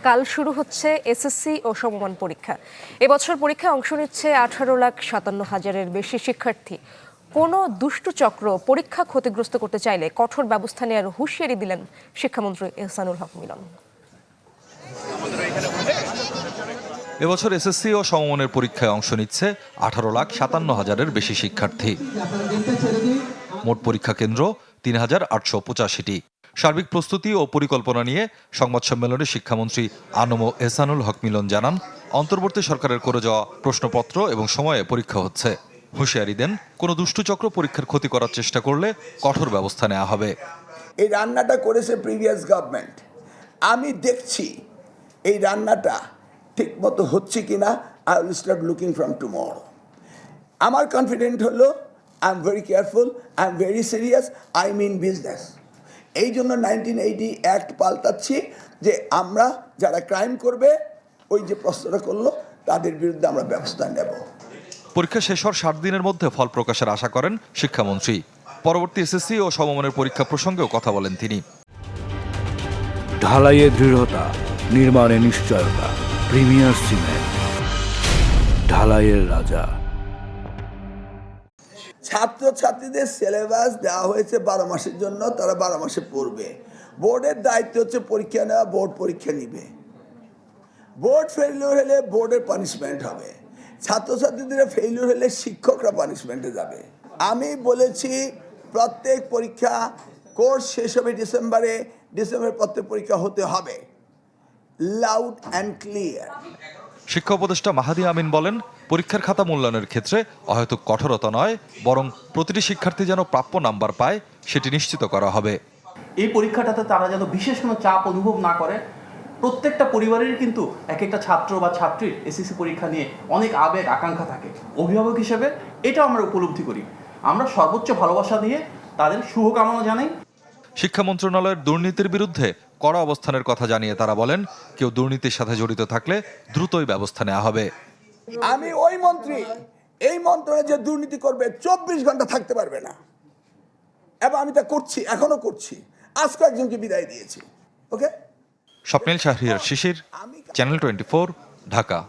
কাল শুরু হচ্ছে এসএসসি ও সমমান পরীক্ষা। এবছর পরীক্ষায় অংশ নিচ্ছে 18,57,000-এর বেশি শিক্ষার্থী। কোনো দুষ্টু চক্র পরীক্ষা ক্ষতিগ্রস্ত করতে চাইলে কঠোর ব্যবস্থা নেওয়ার হুঁশিয়ারি দিলেন শিক্ষামন্ত্রী এহসানুল হক মিলন। এবছর এসএসসি ও সমমানের পরীক্ষায় অংশ নিচ্ছে 18,57,000-এর বেশি শিক্ষার্থী। মোট পরীক্ষা কেন্দ্র 3,885টি। সার্বিক প্রস্তুতি ও পরিকল্পনা নিয়ে সংবাদ সম্মেলনে শিক্ষামন্ত্রী আনম এহসানুল হক মিলন জানান, অন্তর্বর্তী সরকারের করে যাওয়া প্রশ্নপত্র এবং সময়ে পরীক্ষা হচ্ছে। হুঁশিয়ারি দেন, কোনো দুষ্টচক্র পরীক্ষার ক্ষতি করার চেষ্টা করলে কঠোর ব্যবস্থা নেওয়া হবে। এই রান্নাটা করেছে প্রিভিয়াস গভর্নমেন্ট। আমি দেখছি এই রান্নাটা ঠিক মতো হচ্ছে কিনা। I will start looking from tomorrow. আমার কনফিডেন্ট হলো I am very careful, I am very serious, I mean business. এই জন্য 1980 অ্যাক্ট পাল্টাচ্ছি যে আমরা যারা ক্রাইম করবে ওই যে প্রশ্নটা করলো তাদের বিরুদ্ধে আমরা ব্যবস্থা নেব। পরীক্ষা শেষ হওয়ার 60 দিনের মধ্যে ফল প্রকাশের আশা করেন শিক্ষামন্ত্রী। পরবর্তী এসএসসি ও সমমানের পরীক্ষা প্রসঙ্গেও কথা বলেন তিনি। ঢালাইয়ে দৃঢ়তা, নির্মাণে নিশ্চয়তা, প্রিমিয়ার সিমেন্ট, ঢালাইয়ের রাজা। ছাত্রছাত্রীদের সিলেবাস দেওয়া হয়েছে 12 মাসের জন্য, তারা 12 মাসে পড়বে। বোর্ডের দায়িত্ব হচ্ছে পরীক্ষা নেওয়া, বোর্ড পরীক্ষা নিবে। বোর্ড ফেলিওর হলে বোর্ডের পানিশমেন্ট হবে, ছাত্রছাত্রীদের ফেলিওর হলে শিক্ষকরা পানিশমেন্টে যাবে। আমি বলেছি প্রত্যেক পরীক্ষা কোর্স শেষ হবে ডিসেম্বরে, ডিসেম্বরের প্রত্যেক পরীক্ষা হতে হবে লাউড অ্যান্ড ক্লিয়ার। শিক্ষা উপদেষ্টা মাহাদি আমিন বলেন, পরীক্ষার খাতা মূল্যায়নের ক্ষেত্রে অহেতুক কঠোরতা নয়, বরং প্রতিটি শিক্ষার্থী যেন প্রাপ্য নাম্বার পায় সেটি নিশ্চিত করা হবে। এই পরীক্ষাটাতে তারা যেন বিশেষ কোনো চাপ অনুভব না করে। প্রত্যেকটা পরিবারের কিন্তু এক একটা ছাত্র বা ছাত্রীর এসএসসি পরীক্ষা নিয়ে অনেক আবেগ আকাঙ্ক্ষা থাকে। অভিভাবক হিসেবে এটা আমরা উপলব্ধি করি। আমরা সর্বোচ্চ ভালোবাসা দিয়ে তাদের শুভকামনা জানাই। শিক্ষা মন্ত্রণালয়ের দুর্নীতির বিরুদ্ধে কড়া অবস্থানের কথা জানিয়ে তারা বলেন, কেউ দুর্নীতির সাথে জড়িত থাকলে দ্রুতই ব্যবস্থা নেওয়া হবে। আমি ওই মন্ত্রী, এই মন্ত্রণালয়ে যে দুর্নীতি করবে 24 ঘন্টা থাকতে পারবে না, এবং আমি তা করছি, এখনো করছি। আজকে একজনকে বিদায় দিয়েছি। ওকে। স্বপ্নিল শাহরিয়ার শিশির, চ্যানেল 24, ঢাকা।